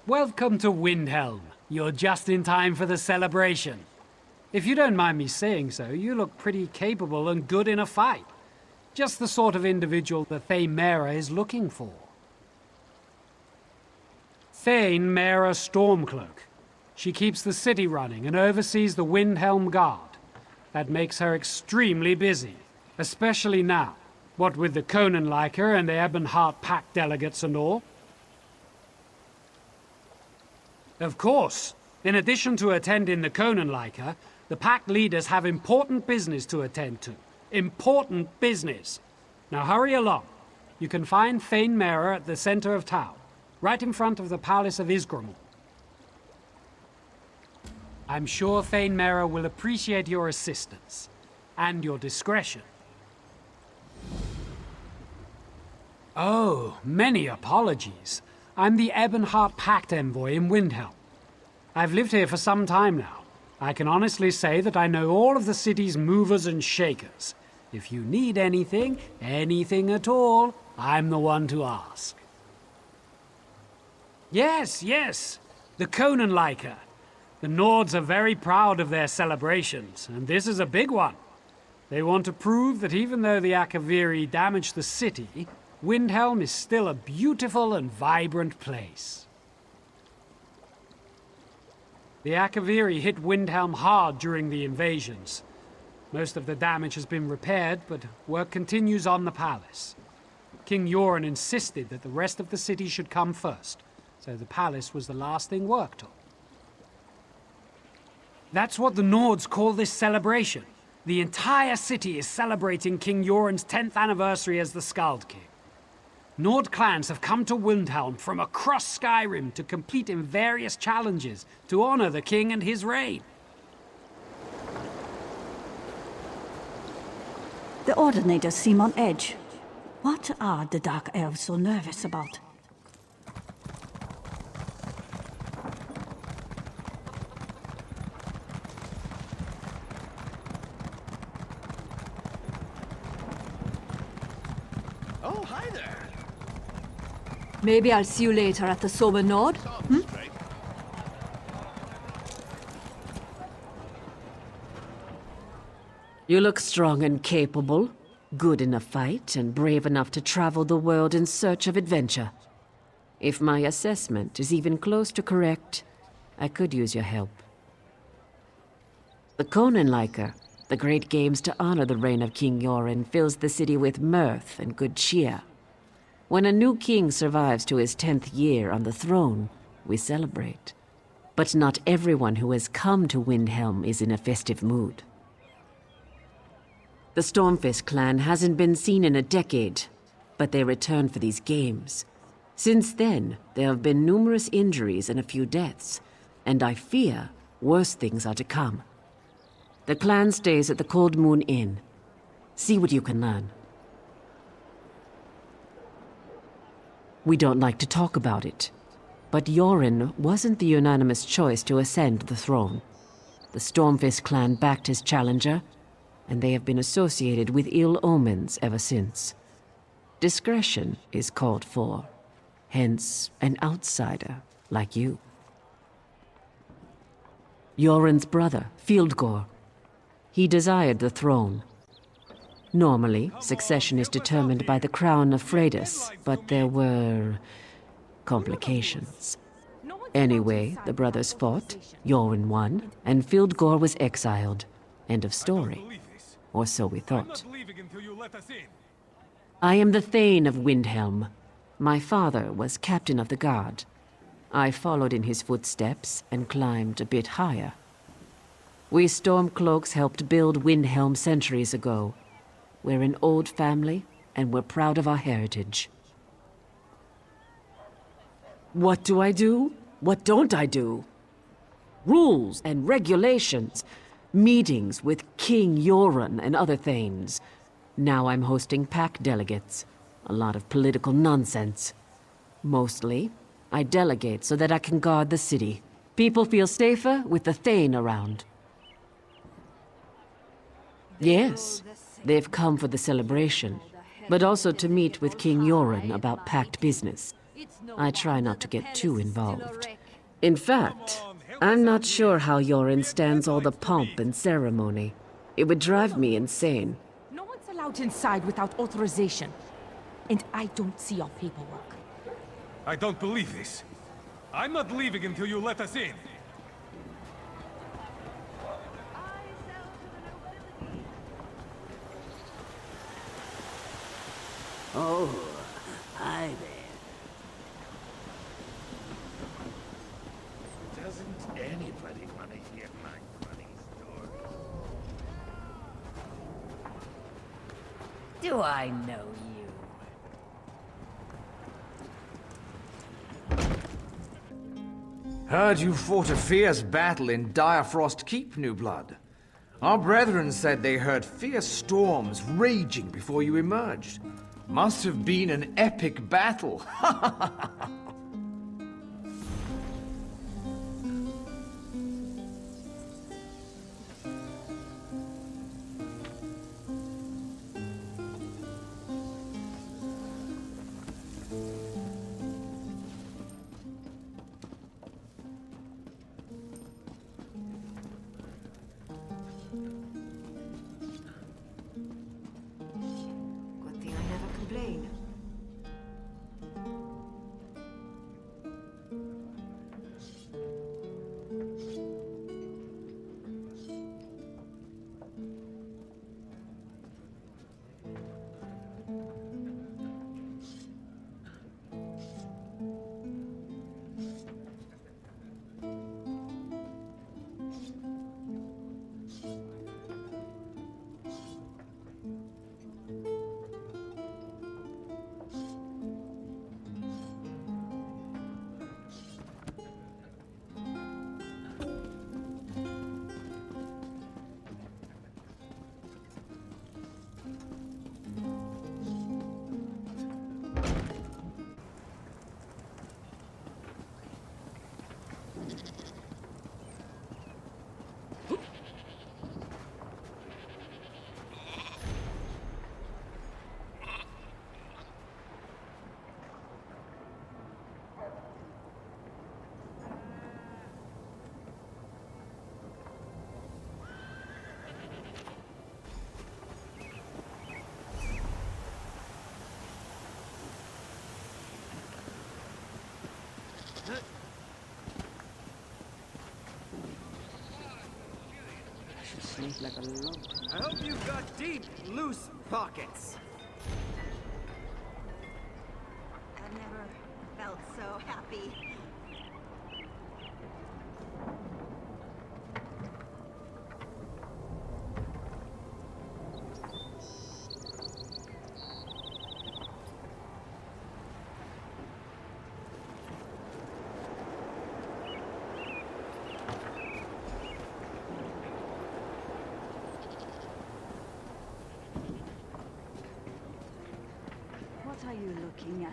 Welcome to Windhelm. You're just in time for the celebration. If you don't mind me saying so, you look pretty capable and good in a fight. Just the sort of individual the Thane Mera is looking for. Thane Mera Stormcloak. She keeps the city running and oversees the Windhelm Guard. That makes her extremely busy, especially now, what with the Konunleikar and the Ebonheart Pact delegates and all. Of course. In addition to attending the Konunleikar, the Pact leaders have important business to attend to. Important business. Now hurry along. You can find Thane Mera at the center of town, right in front of the Palace of Yprgrim. I'm sure Thane Mera will appreciate your assistance, and your discretion. Oh, many apologies. I'm the Ebonheart Pact envoy in Windhelm. I've lived here for some time now. I can honestly say that I know all of the city's movers and shakers. If you need anything, anything at all, I'm the one to ask. Yes, the Konunleikar. The Nords are very proud of their celebrations, and this is a big one. They want to prove that even though the Akaviri damaged the city, Windhelm is still a beautiful and vibrant place. The Akaviri hit Windhelm hard during the invasions. Most of the damage has been repaired, but work continues on the palace. King Yoren insisted that the rest of the city should come first, so the palace was the last thing worked on. That's what the Nords call this celebration. The entire city is celebrating King Yoren's 10th anniversary as the Skald-King. Nord clans have come to Windhelm from across Skyrim to compete in various challenges to honor the king and his reign. The Ordinators seem on edge. What are the Dark Elves so nervous about? Oh, hi there. Maybe I'll see you later at the Sober Nord? You look strong and capable, good in a fight, and brave enough to travel the world in search of adventure. If my assessment is even close to correct, I could use your help. The Konunleikar, the great games to honor the reign of King Yoren, fills the city with mirth and good cheer. When a new king survives to his 10th year on the throne, we celebrate. But not everyone who has come to Windhelm is in a festive mood. The Stormfist clan hasn't been seen in a decade, but they return for these games. Since then, there have been numerous injuries and a few deaths, and I fear worse things are to come. The clan stays at the Cold Moon Inn. See what you can learn. We don't like to talk about it, but Yoren wasn't the unanimous choice to ascend the throne. The Stormfist clan backed his challenger, and they have been associated with ill omens ever since. Discretion is called for, hence an outsider like you. Yoren's brother, Fieldgore. He desired the throne. Normally, succession is determined by the crown of Freydis, but there were complications. Anyway, the brothers fought, Yoren won, and Fieldgore was exiled. End of story. Or so we thought. I am the Thane of Windhelm. My father was captain of the guard. I followed in his footsteps and climbed a bit higher. We Stormcloaks helped build Windhelm centuries ago. We're an old family, and we're proud of our heritage. What do? What don't I do? Rules and regulations. meetings with King Yoren and other thanes. Now I'm hosting pack delegates. A lot of political nonsense. Mostly, I delegate so that I can guard the city. People feel safer with the thane around. Yes, they've come for the celebration, but also to meet with King Yoren about packed business. I try not to get too involved. In fact, I'm not sure how Yoren stands all the pomp and ceremony. It would drive me insane. No one's allowed inside without authorization. And I don't see your paperwork. I don't believe this. I'm not leaving until you let us in. Oh, hi there. Doesn't anybody want to hear my funny story? Do I know you? Heard you fought a fierce battle in Direfrost Keep, New Blood. Our brethren said they heard fierce storms raging before you emerged. Must have been an epic battle. Good thing I never complain. Sleep like a log. I hope you've got deep, loose pockets. I've never felt so happy. What are you looking at?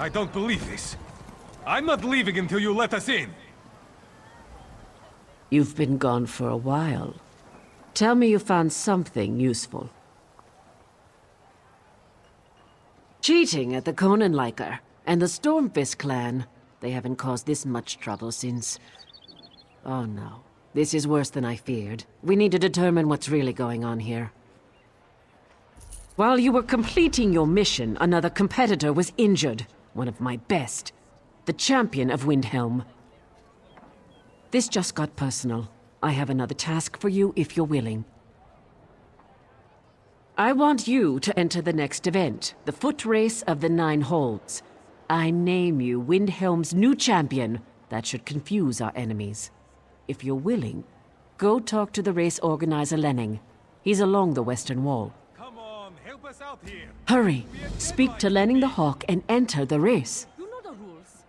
I don't believe this. I'm not leaving until you let us in. You've been gone for a while. Tell me you found something useful. Cheating at the Konunleikar and the Stormfist clan. They haven't caused this much trouble since... Oh no. This is worse than I feared. We need to determine what's really going on here. While you were completing your mission, another competitor was injured. One of my best. The champion of Windhelm. This just got personal. I have another task for you if you're willing. I want you to enter the next event, the Footrace of the 9 Holds. I name you Windhelm's new champion. That should confuse our enemies. If you're willing, go talk to the race organizer Lenning. He's along the western wall. Come on, help us out here. Hurry! Speak to Lenning the Hawk and enter the race. You know the rules.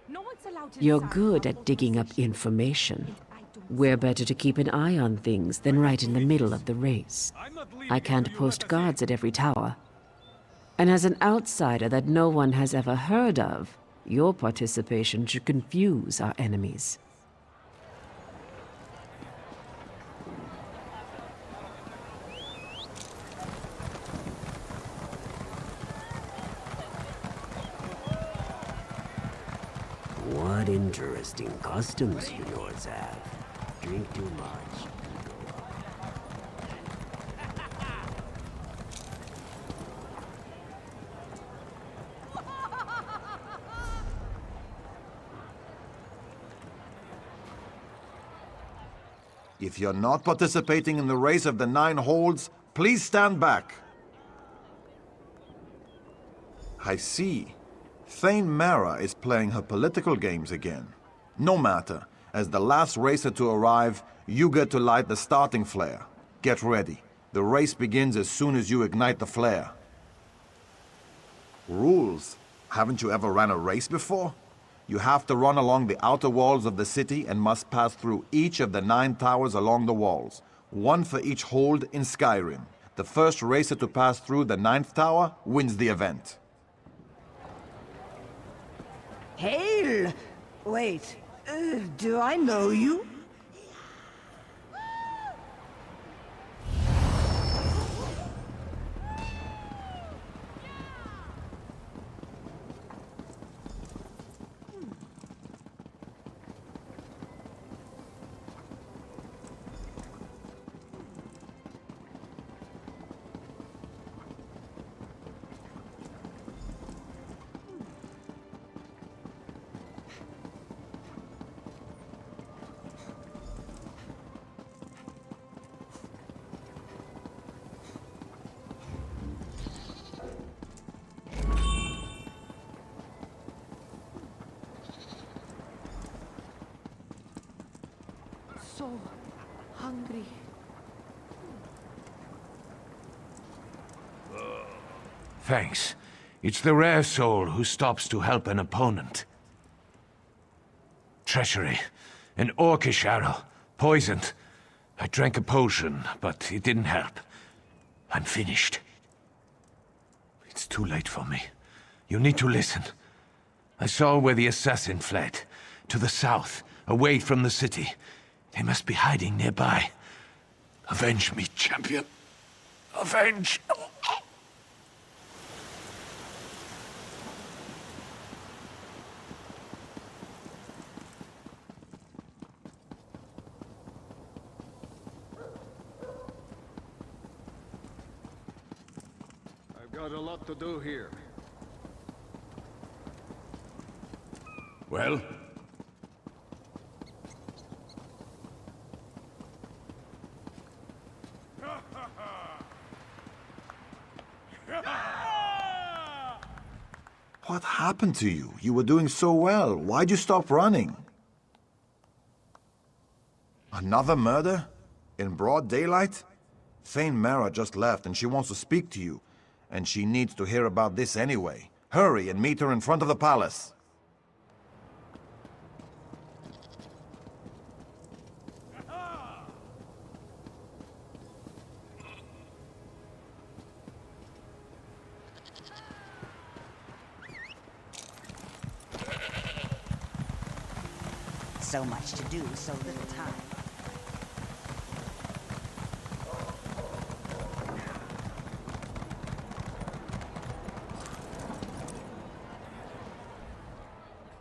No one's allowed to You're decide good how at digging up information. I don't We're better to keep an eye on things than right in the middle of the race. I'm not leaving I can't until you post let us in. guards at every tower. And as an outsider that no one has ever heard of, your participation should confuse our enemies. What interesting customs you lords have. Drink too much. If you're not participating in the race of the 9 Holds, please stand back. I see. Thane Mara is playing her political games again. No matter. As the last racer to arrive, you get to light the starting flare. Get ready. The race begins as soon as you ignite the flare. Rules? Haven't you ever ran a race before? You have to run along the outer walls of the city and must pass through each of the 9 towers along the walls. 1 for each hold in Skyrim. The first racer to pass through the 9th tower wins the event. Hail! Wait, do I know you? so hungry. Thanks. It's the rare soul who stops to help an opponent. Treachery. An orcish arrow. Poisoned. I drank a potion, but it didn't help. I'm finished. It's too late for me. You need to listen. I saw where the assassin fled. To the south, away from the city. They must be hiding nearby. Avenge me, champion. Avenge! I've got a lot to do here. Well? What happened to you? You were doing so well. Why'd you stop running? Another murder? In broad daylight? Thane Mara just left and she wants to speak to you. And she needs to hear about this anyway. Hurry and meet her in front of the palace. So much to do, so little time.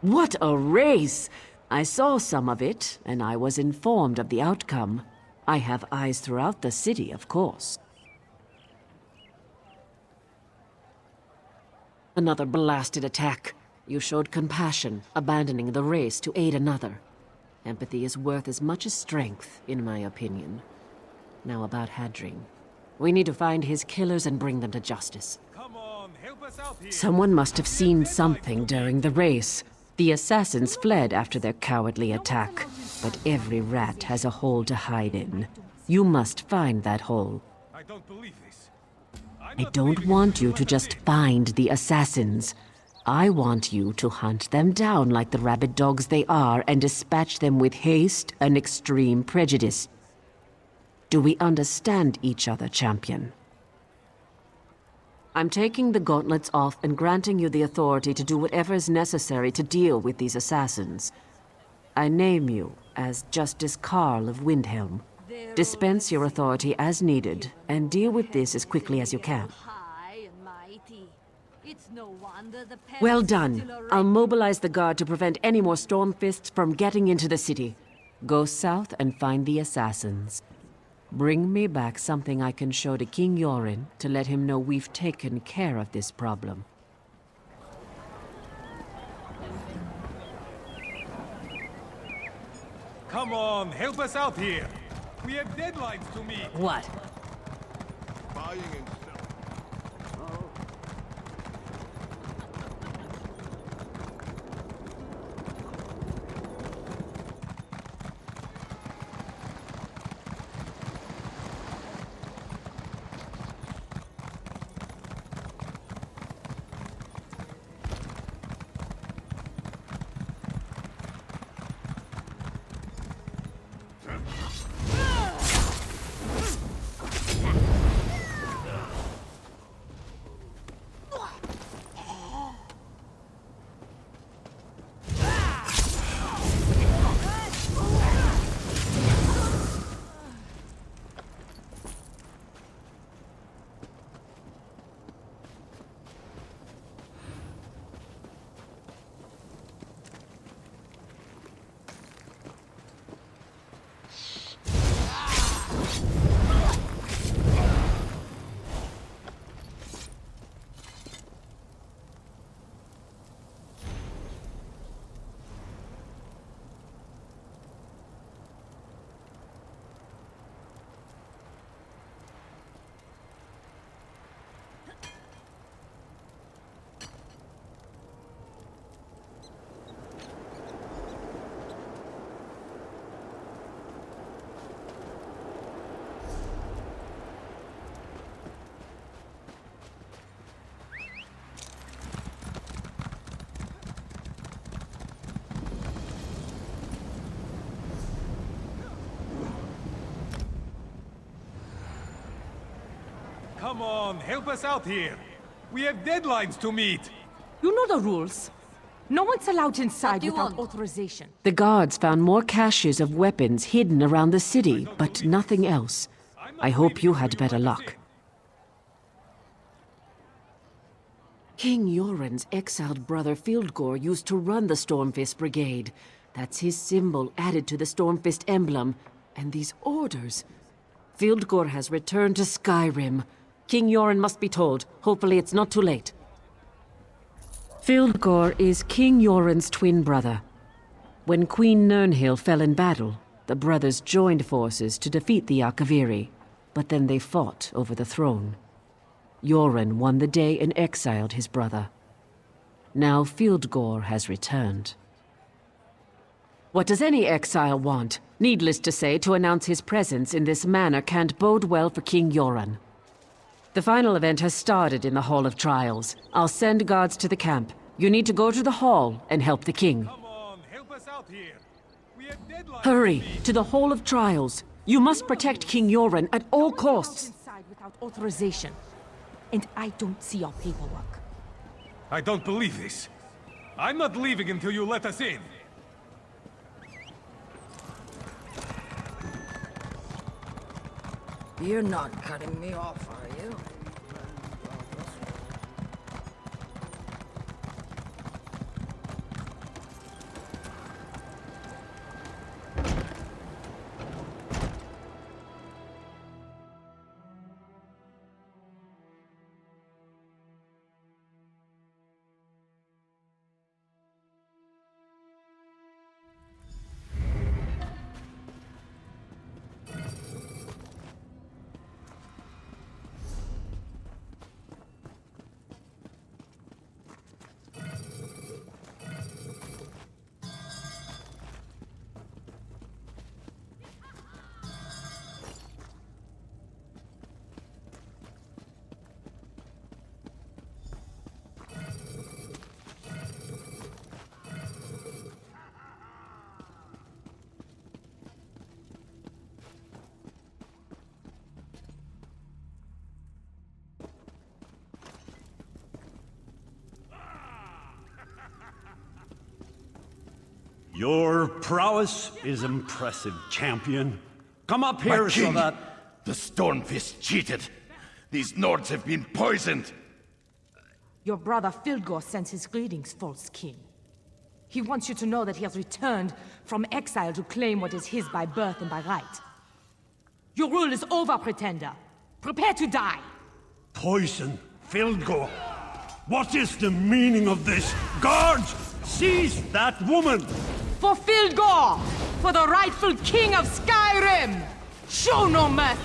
What a race! I saw some of it, and I was informed of the outcome. I have eyes throughout the city, of course. Another blasted attack. You showed compassion, abandoning the race to aid another. Empathy is worth as much as strength, in my opinion. Now about Hadring. We need to find his killers and bring them to justice. Come on, help us out here. Someone must have seen something during the race. The assassins fled after their cowardly attack, but every rat has a hole to hide in. You must find that hole. I don't believe this. I don't want you to just find the assassins. I want you to hunt them down like the rabid dogs they are and dispatch them with haste and extreme prejudice. Do we understand each other, champion? I'm taking the gauntlets off and granting you the authority to do whatever is necessary to deal with these assassins. I name you as Justice Karl of Windhelm. Dispense your authority as needed, and deal with this as quickly as you can. Well done. I'll mobilize the guard to prevent any more Stormfists from getting into the city. Go south and find the assassins. Bring me back something I can show to King Yoren to let him know we've taken care of this problem. Come on, help us out here. We have deadlines to meet. What? Buying and Come on, help us out here. We have deadlines to meet. You know the rules. No one's allowed inside without authorization. The guards found more caches of weapons hidden around the city, but nothing else. I hope you had better luck. King Yoren's exiled brother Fieldgore used to run the Stormfist Brigade. That's his symbol added to the Stormfist emblem. And these orders. Fieldgore has returned to Skyrim. King Yoren must be told. Hopefully it's not too late. Fieldgore is King Yoren's twin brother. When Queen Nirnhill fell in battle, the brothers joined forces to defeat the Akaviri, but then they fought over the throne. Yoren won the day and exiled his brother. Now Fieldgore has returned. What does any exile want? Needless to say, to announce his presence in this manner can't bode well for King Yoren. The final event has started in the Hall of Trials. I'll send guards to the camp. You need to go to the hall and help the king. Come on, help us out here. We have deadlines. Hurry, to the Hall of Trials. You must protect King Yoren at all costs. Inside without authorization. And I don't see your paperwork. I don't believe this. I'm not leaving until you let us in. You're not cutting me off, are you? Your prowess is impressive, champion. Come up here so that... The Stormfist cheated. These Nords have been poisoned. Your brother Fildgor sends his greetings, false king. He wants you to know that he has returned from exile to claim what is his by birth and by right. Your rule is over, pretender. Prepare to die. Poison, Fildgor. What is the meaning of this? Guards, seize that woman! For Fildgor! For the rightful king of Skyrim! Show no mercy!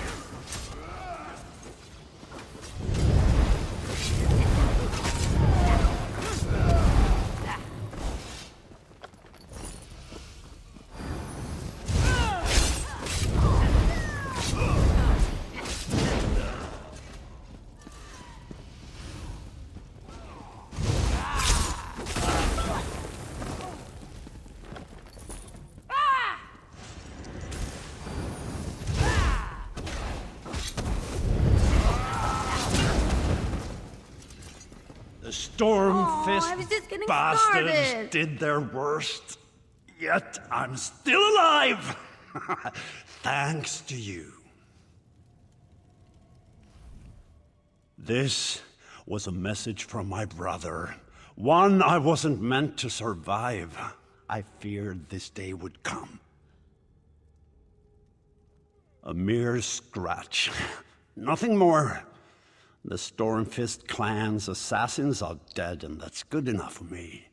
The Stormfist bastards did their worst, yet I'm still alive! Thanks to you. This was a message from my brother. One I wasn't meant to survive. I feared this day would come. A mere scratch. Nothing more. The Stormfist clan's assassins are dead, and that's good enough for me.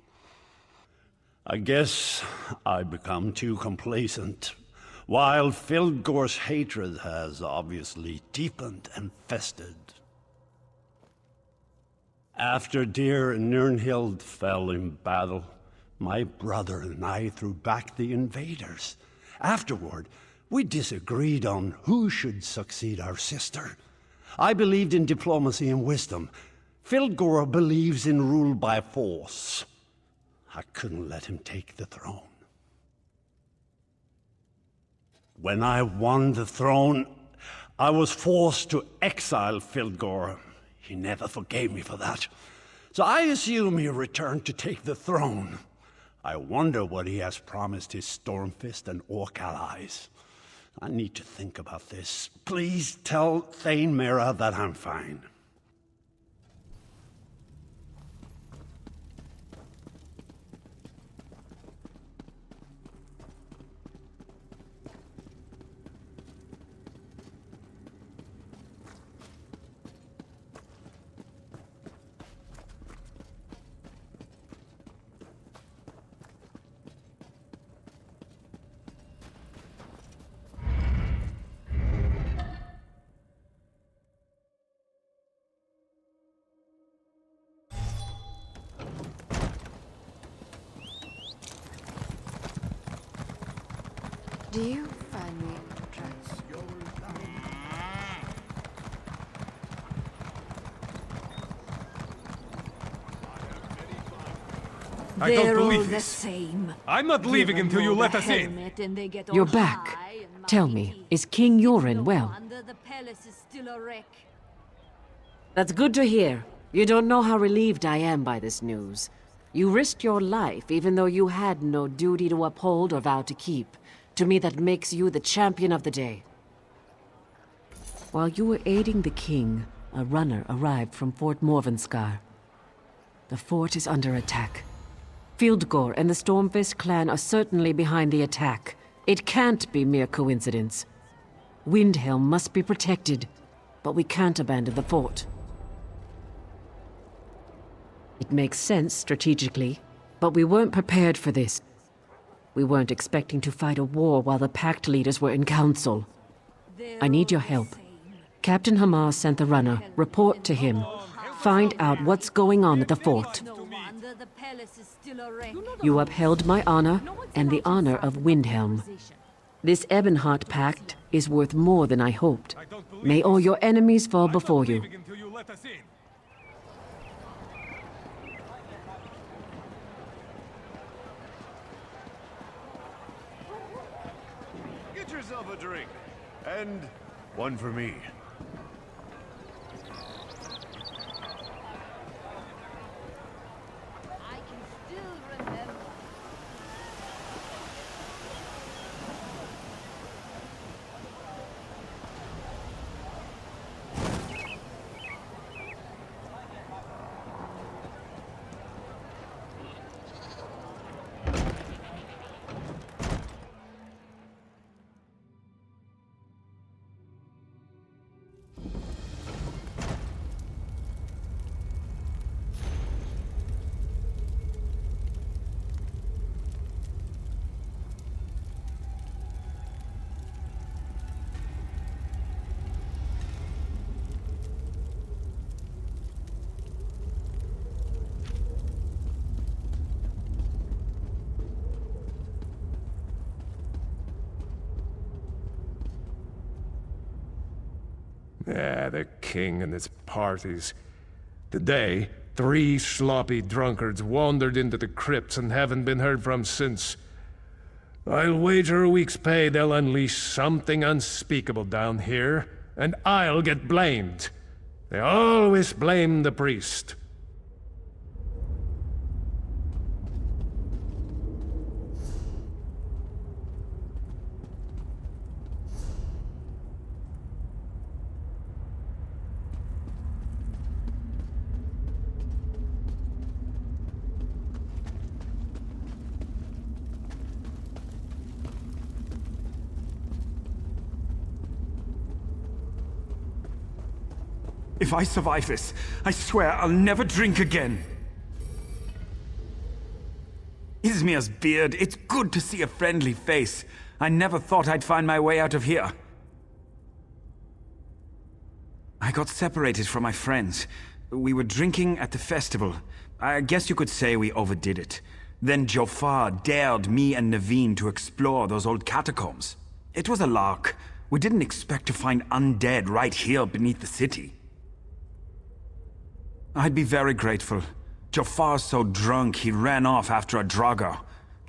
I guess I've become too complacent, while Fildgor's hatred has obviously deepened and festered. After dear Nirnhild fell in battle, my brother and I threw back the invaders. Afterward, we disagreed on who should succeed our sister. I believed in diplomacy and wisdom. Fildgor believes in rule by force. I couldn't let him take the throne. When I won the throne, I was forced to exile Fildgor. He never forgave me for that. So I assume he returned to take the throne. I wonder what he has promised his Stormfist and Orc allies. I need to think about this. Please tell Thane Mera that I'm fine. Do you find me attractive? I don't believe the this. same. I'm not leaving until you let us in. You're back. Tell me, is King Yoren well? The palace is still a wreck. That's good to hear. You don't know how relieved I am by this news. You risked your life even though you had no duty to uphold or vow to keep. To me, that makes you the champion of the day. While you were aiding the king, a runner arrived from Fort Morvenskar. The fort is under attack. Fildgor and the Stormfist clan are certainly behind the attack. It can't be mere coincidence. Windhelm must be protected, but we can't abandon the fort. It makes sense strategically, but we weren't prepared for this. We weren't expecting to fight a war while the Pact leaders were in council. I need your help. Captain Hamar sent the runner. Report to him. Find out what's going on at the fort. You upheld my honor and the honor of Windhelm. This Ebonheart Pact is worth more than I hoped. May all your enemies fall before you. Get yourself a drink. And one for me. Yeah, the king and his parties. Today, 3 sloppy drunkards wandered into the crypts and haven't been heard from since. I'll wager a week's pay they'll unleash something unspeakable down here, and I'll get blamed. They always blame the priest. If I survive this, I swear I'll never drink again. Izmir's beard, it's good to see a friendly face. I never thought I'd find my way out of here. I got separated from my friends. We were drinking at the festival. I guess you could say we overdid it. Then Jofar dared me and Naveen to explore those old catacombs. It was a lark. We didn't expect to find undead right here beneath the city. I'd be very grateful. Jofar's so drunk he ran off after a draugr.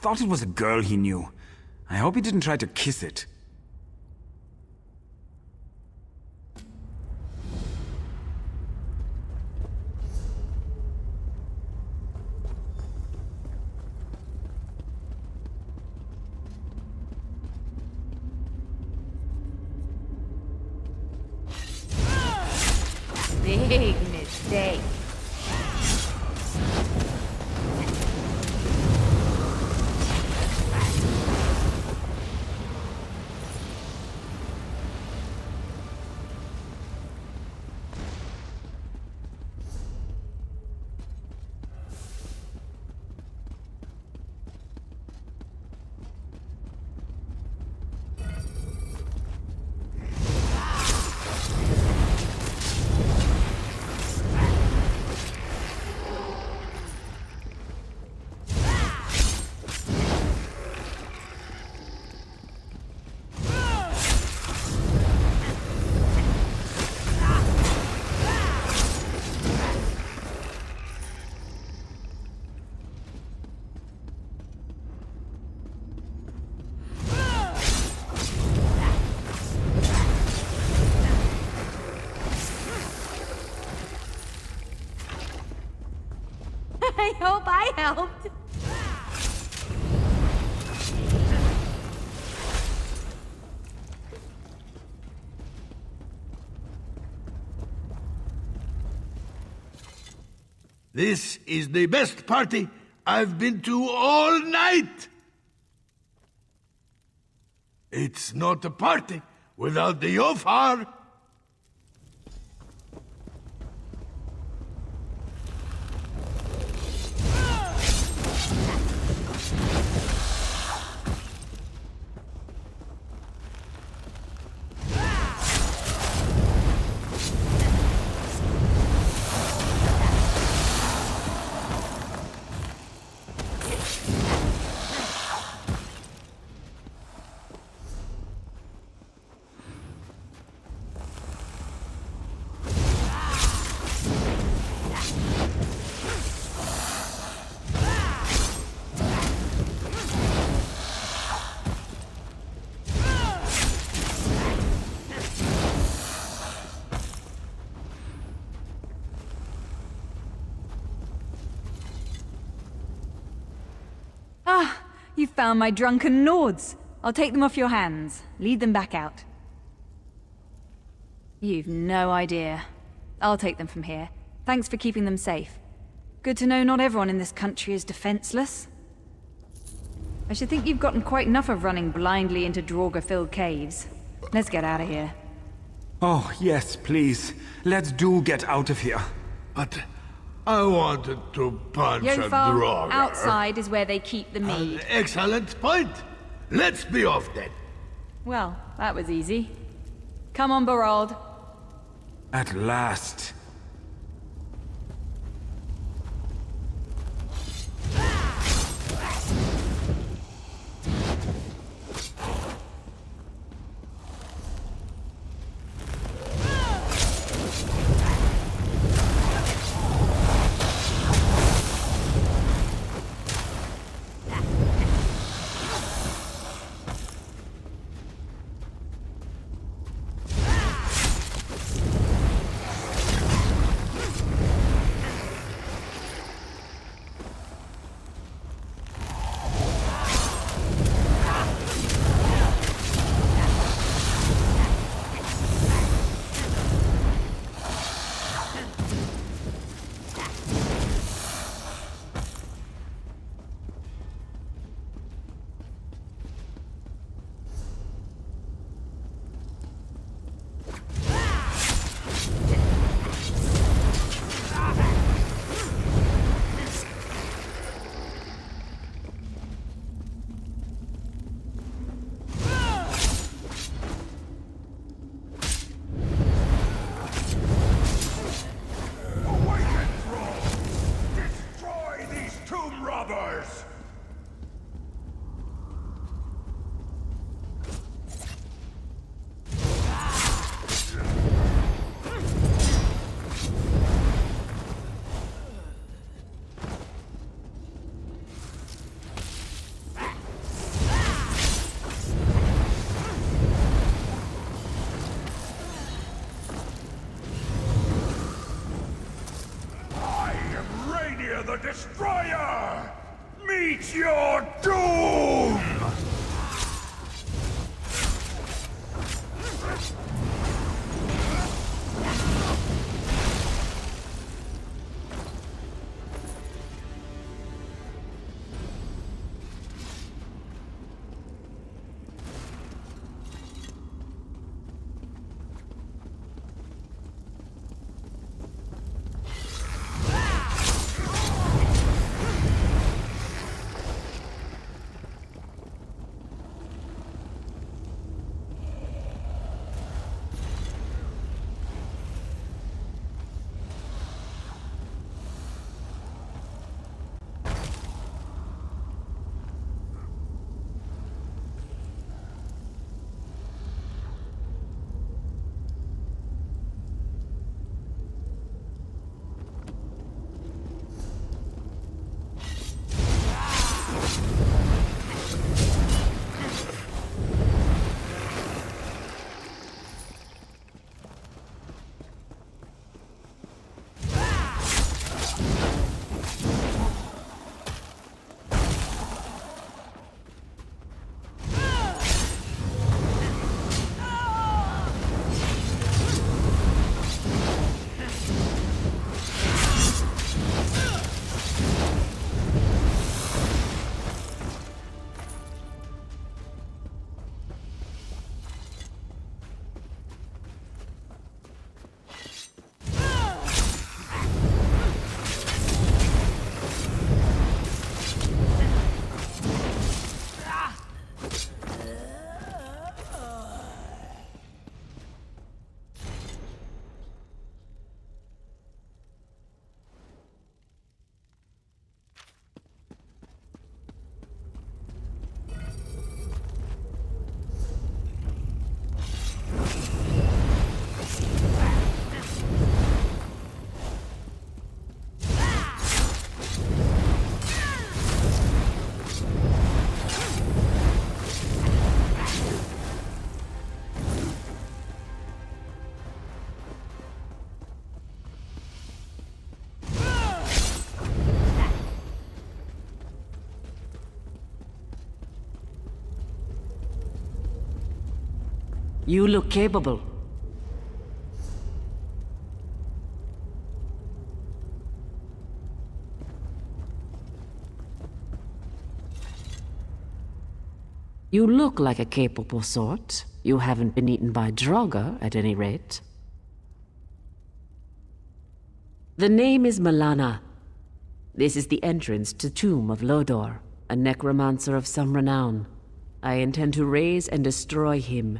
Thought it was a girl he knew. I hope he didn't try to kiss it. Big mistake. I hope I helped. This is the best party I've been to all night! It's not a party without the Yofar! Ah, you found my drunken lords. I'll take them off your hands. Lead them back out. You've no idea. I'll take them from here. Thanks for keeping them safe. Good to know not everyone in this country is defenseless. I should think you've gotten quite enough of running blindly into Draugr-filled caves. Let's get out of here. Oh, yes, please. Let's do get out of here. But I wanted to punch a Yofar, Draugr. outside is where they keep the mead. Excellent point. Let's be off then. Well, that was easy. Come on, Barald. At last. You look capable. You look like a capable sort. You haven't been eaten by Draugr, at any rate. The name is Malana. This is the entrance to Tomb of Lodor, a necromancer of some renown. I intend to raise and destroy him.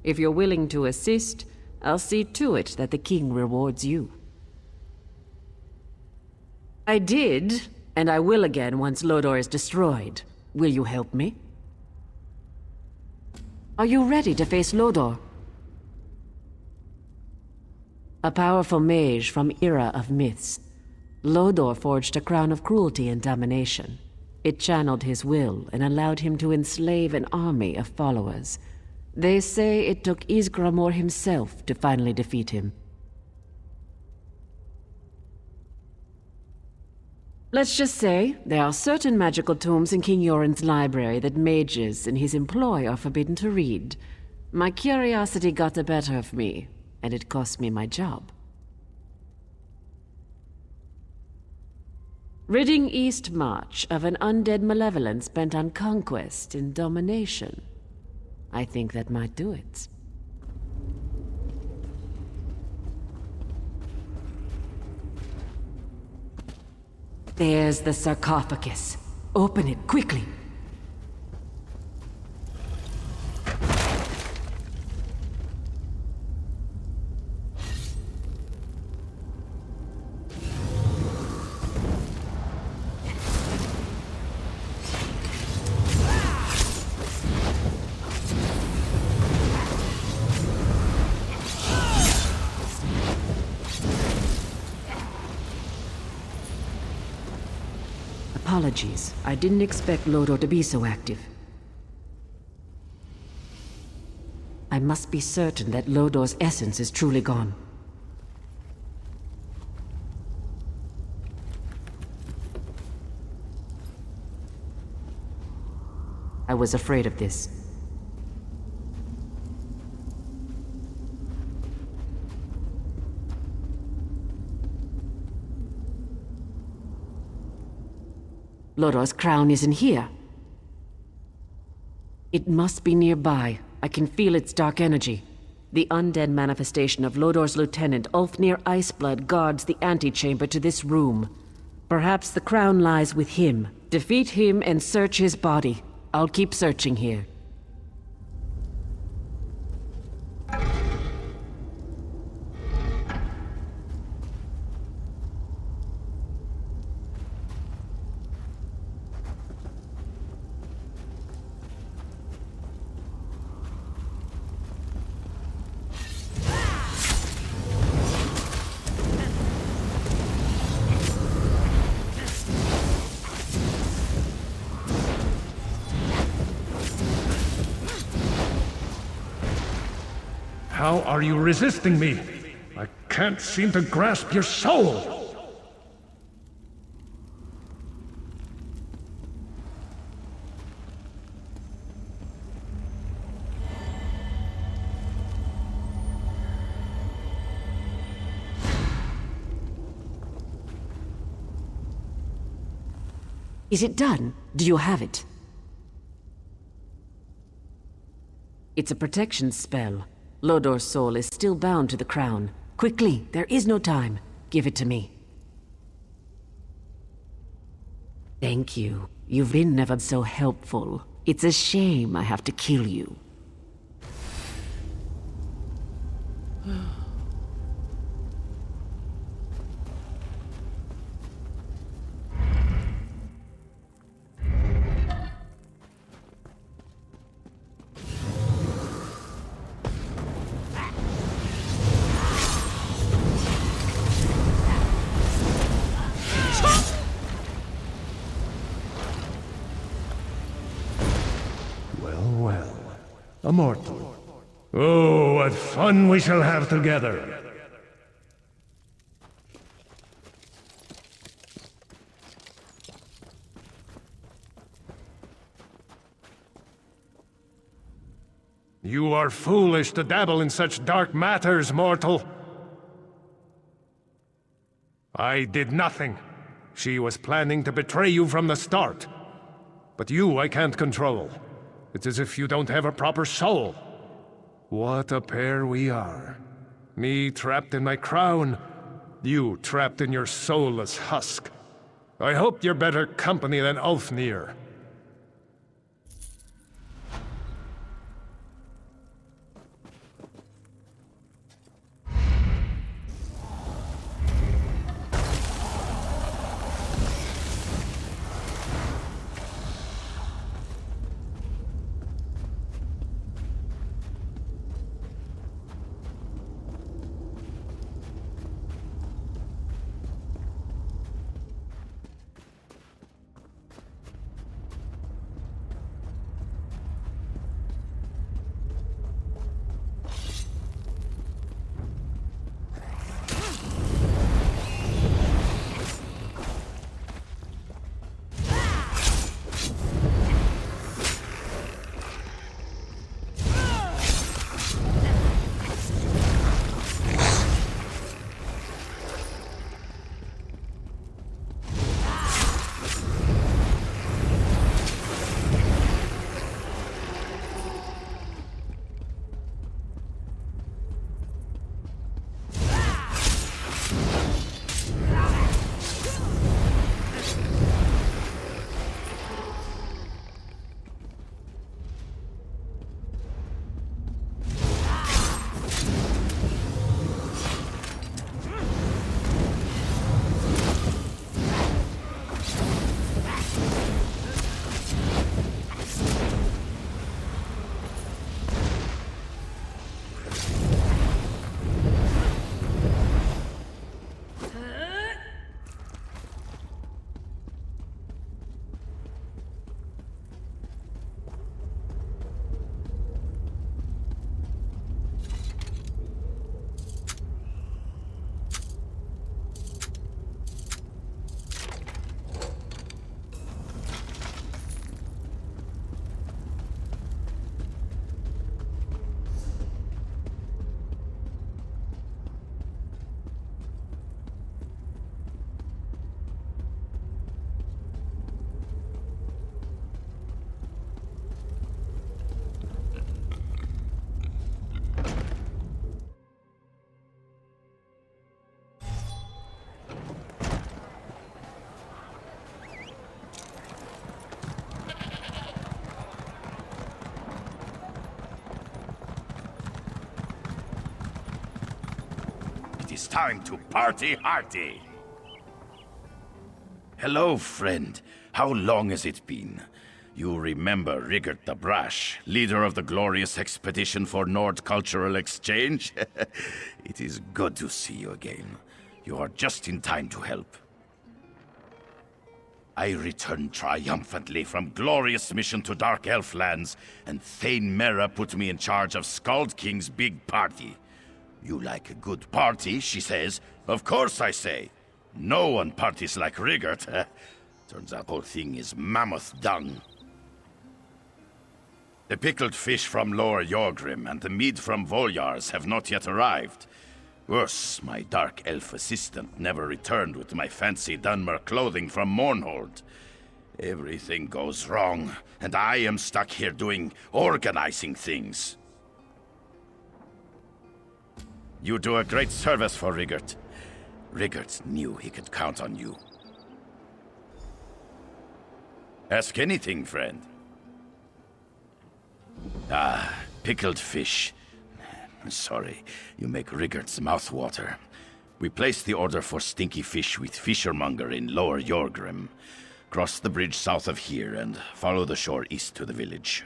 If you're willing to assist, I'll see to it that the king rewards you. I did, and I will again once Lodor is destroyed. Will you help me? Are you ready to face Lodor? A powerful mage from Era of Myths. Lodor forged a crown of cruelty and domination. It channeled his will and allowed him to enslave an army of followers. They say it took Ysgramor himself to finally defeat him. Let's just say, there are certain magical tomes in King Yoren's library that mages in his employ are forbidden to read. My curiosity got the better of me, and it cost me my job. Ridding East March of an undead malevolence bent on conquest and domination. I think that might do it. There's the sarcophagus. Open it quickly. Apologies. I didn't expect Lodor to be so active. I must be certain that Lodor's essence is truly gone. I was afraid of this. Lodor's crown isn't here. It must be nearby. I can feel its dark energy. The undead manifestation of Lodor's lieutenant, Ulfnir Iceblood, guards the antechamber to this room. Perhaps the crown lies with him. Defeat him and search his body. I'll keep searching here. How are you resisting me? I can't seem to grasp your soul! Is it done? Do you have it? It's a protection spell. Lodor's soul is still bound to the crown. Quickly, there is no time. Give it to me. Thank you. You've been never so helpful. It's a shame I have to kill you. A mortal. Oh, what fun we shall have together! You are foolish to dabble in such dark matters, mortal. I did nothing. She was planning to betray you from the start. But you I can't control. It's as if you don't have a proper soul. What a pair we are. Me trapped in my crown, you trapped in your soulless husk. I hope you're better company than Ulfnir. It's time to party hearty. Hello, friend. How long has it been? You remember Rigurt the Brash, leader of the glorious expedition for Nord Cultural Exchange? It is good to see you again. You are just in time to help. I returned triumphantly from glorious mission to Dark Elf lands, and Thane Mera put me in charge of Skald-King's big party. You like a good party, she says. Of course I say. No one parties like Rigurt. Turns out the whole thing is mammoth dung. The pickled fish from Lower Yprgrim and the mead from Voljars have not yet arrived. Worse, my dark elf assistant never returned with my fancy Dunmer clothing from Mournhold. Everything goes wrong, and I am stuck here doing organizing things. You do a great service for Rigurt. Rigurt knew he could count on you. Ask anything, friend. Ah, pickled fish. Sorry, you make Rigurt's mouth water. We placed the order for stinky fish with Fishermonger in Lower Yprgrim. Cross the bridge south of here and follow the shore east to the village.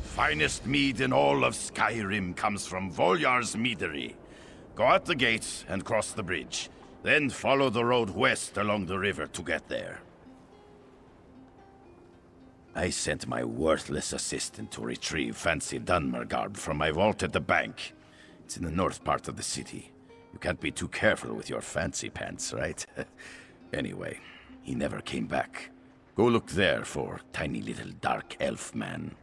Finest mead in all of Skyrim comes from Voljar's meadery. Go out the gates and cross the bridge. Then follow the road west along the river to get there. I sent my worthless assistant to retrieve fancy Dunmer garb from my vault at the bank. It's in the north part of the city. You can't be too careful with your fancy pants, right? Anyway, he never came back. Go look there for tiny little dark elf man.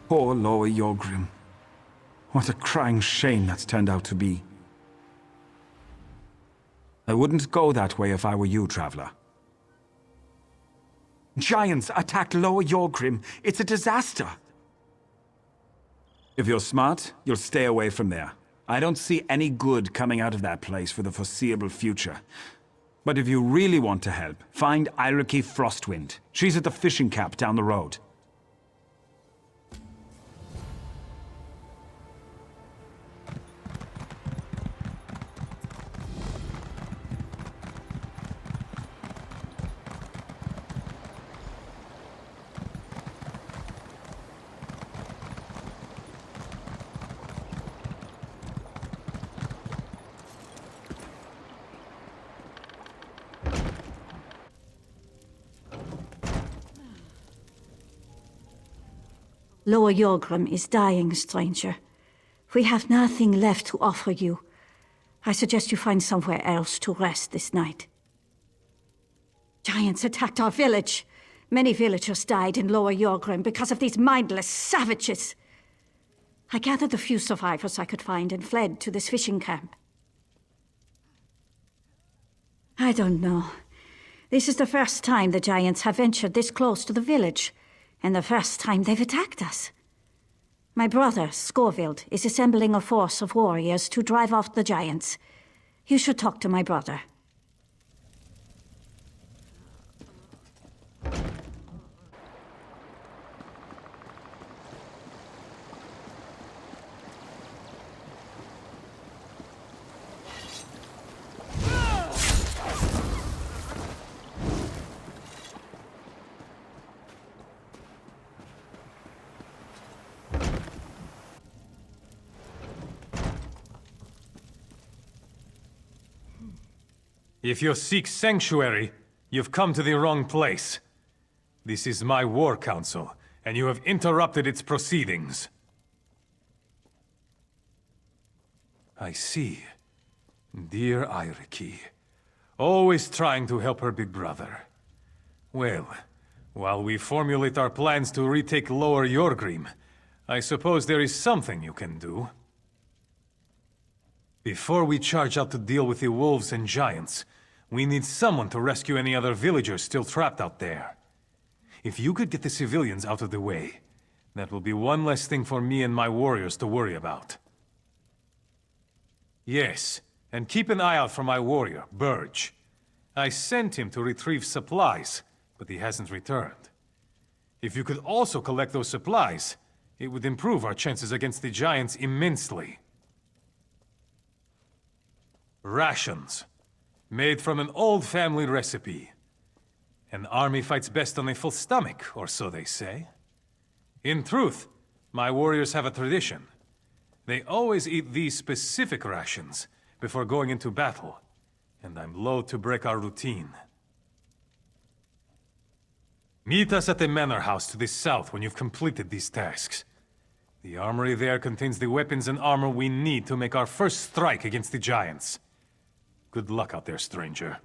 Poor Lower Yprgrim. What a crying shame that's turned out to be. I wouldn't go that way if I were you, traveler. Giants attacked Lower Yprgrim. It's a disaster. If you're smart, you'll stay away from there. I don't see any good coming out of that place for the foreseeable future. But if you really want to help, find Eiriki Frostwind. She's at the fishing camp down the road. Lower Yprgrim is dying, stranger. We have nothing left to offer you. I suggest you find somewhere else to rest this night. Giants attacked our village. Many villagers died in Lower Yprgrim because of these mindless savages. I gathered the few survivors I could find and fled to this fishing camp. I don't know. This is the first time the giants have ventured this close to the village. And the first time they've attacked us. My brother, Scorvild, is assembling a force of warriors to drive off the giants. You should talk to my brother. If you seek sanctuary, you've come to the wrong place. This is my war council, and you have interrupted its proceedings. I see. Dear Eiriki. Always trying to help her big brother. Well, while we formulate our plans to retake Lower Yprgrim, I suppose there is something you can do. Before we charge out to deal with the wolves and giants, we need someone to rescue any other villagers still trapped out there. If you could get the civilians out of the way, that will be one less thing for me and my warriors to worry about. Yes, and keep an eye out for my warrior, Burge. I sent him to retrieve supplies, but he hasn't returned. If you could also collect those supplies, it would improve our chances against the giants immensely. Rations. Made from an old family recipe. An army fights best on a full stomach, or so they say. In truth, my warriors have a tradition. They always eat these specific rations before going into battle, and I'm loath to break our routine. Meet us at the manor house to the south when you've completed these tasks. The armory there contains the weapons and armor we need to make our first strike against the giants. Good luck out there, stranger.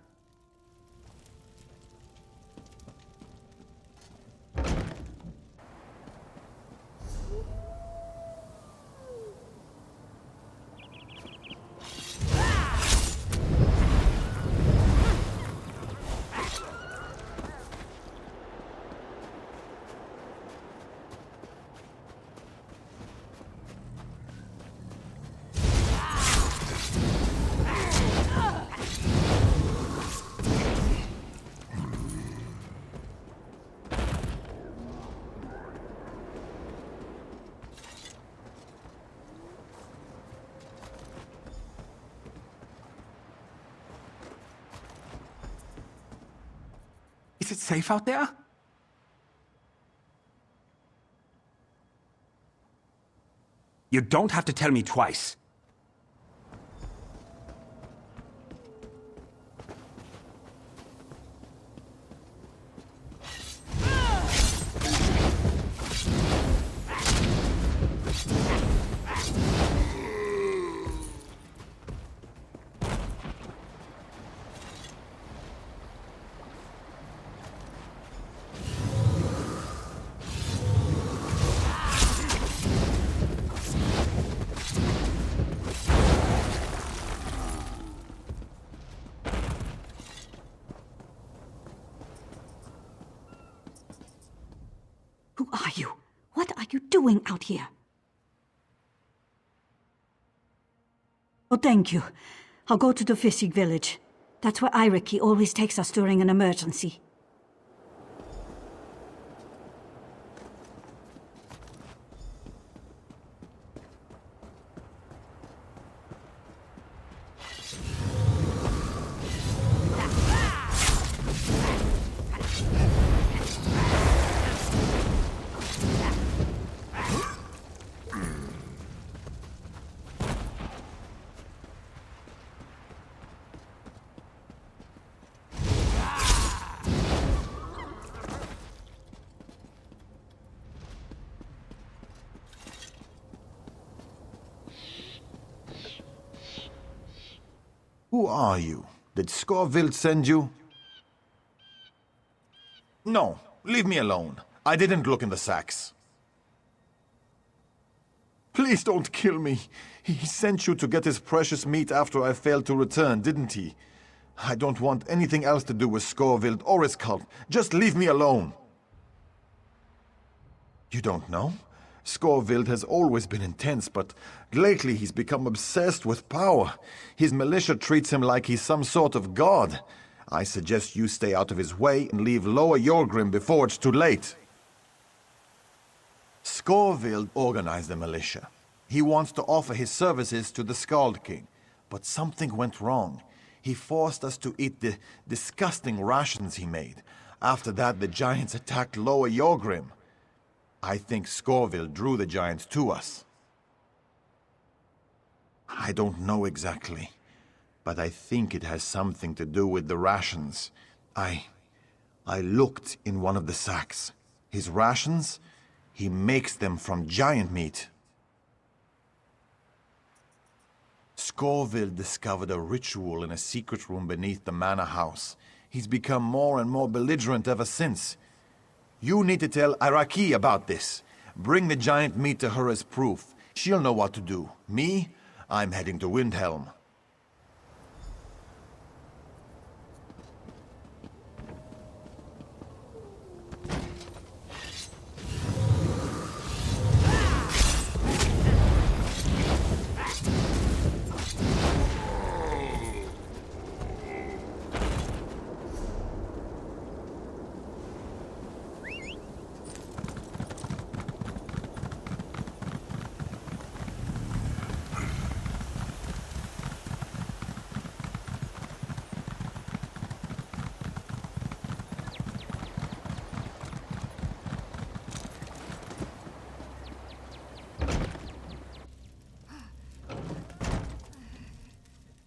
Is it safe out there? You don't have to tell me twice. are you? What are you doing out here? Oh, thank you. I'll go to the fishing village. That's where Yriki always takes us during an emergency. Who are you? Did Skorvild send you? No, leave me alone. I didn't look in the sacks. Please don't kill me. He sent you to get his precious meat after I failed to return, didn't he? I don't want anything else to do with Skorvild or his cult. Just leave me alone. You don't know? Skorvild has always been intense, but lately he's become obsessed with power. His militia treats him like he's some sort of god. I suggest you stay out of his way and leave Lower Yprgrim before it's too late. Skorvild organized the militia. He wants to offer his services to the Skald-King, but something went wrong. He forced us to eat the disgusting rations he made. After that, the giants attacked Lower Yprgrim. I think Skorvild drew the giants to us. I don't know exactly, but I think it has something to do with the rations. I looked in one of the sacks. His rations? He makes them from giant meat. Skorvild discovered a ritual in a secret room beneath the manor house. He's become more and more belligerent ever since. You need to tell Yriki about this. Bring the giant meat to her as proof. She'll know what to do. Me? I'm heading to Windhelm.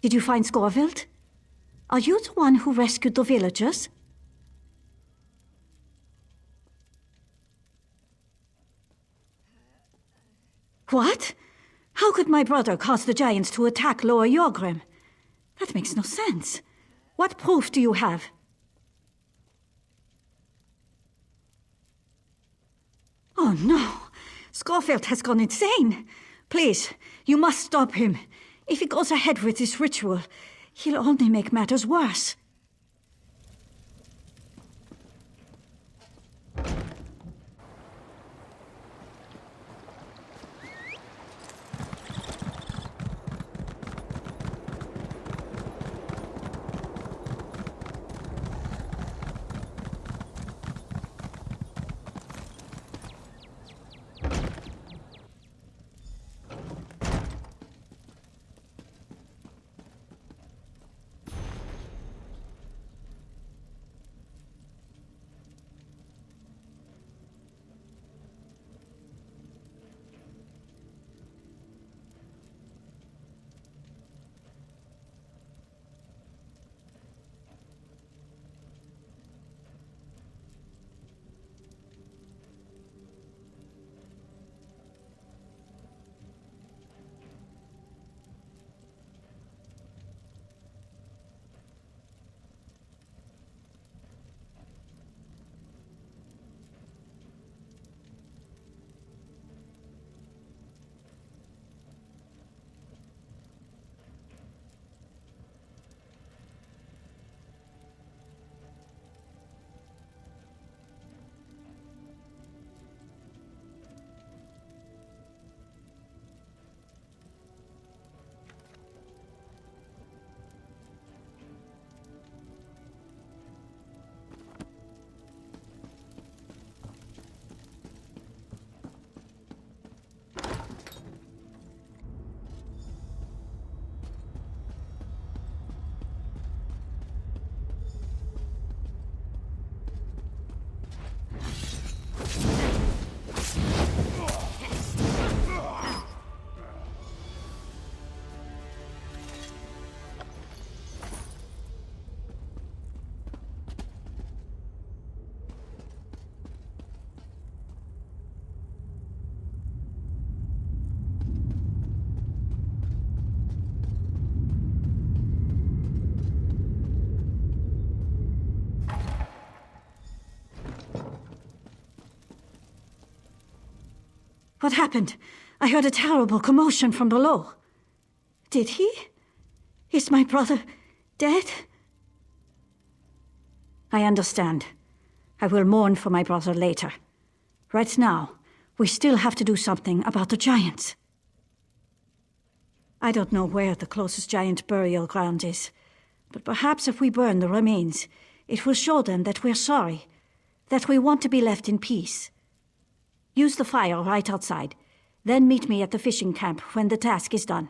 Did you find Skorvild? Are you the one who rescued the villagers? What? How could my brother cause the giants to attack Lower Yprgrim? That makes no sense. What proof do you have? Oh no! Skorvild has gone insane! Please, you must stop him. If he goes ahead with this ritual, he'll only make matters worse. What happened? I heard a terrible commotion from below. Did he? Is my brother dead? I understand. I will mourn for my brother later. Right now, we still have to do something about the giants. I don't know where the closest giant burial ground is, but perhaps if we burn the remains, it will show them that we're sorry, that we want to be left in peace. Use the fire right outside, then meet me at the fishing camp when the task is done.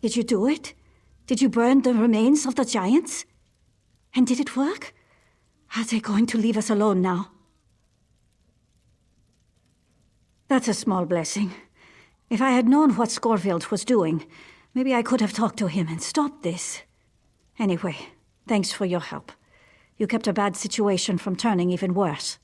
Did you do it? Did you burn the remains of the giants? And did it work? Are they going to leave us alone now? That's a small blessing. If I had known what Skorvild was doing, maybe I could have talked to him and stopped this. Anyway, thanks for your help. You kept a bad situation from turning even worse.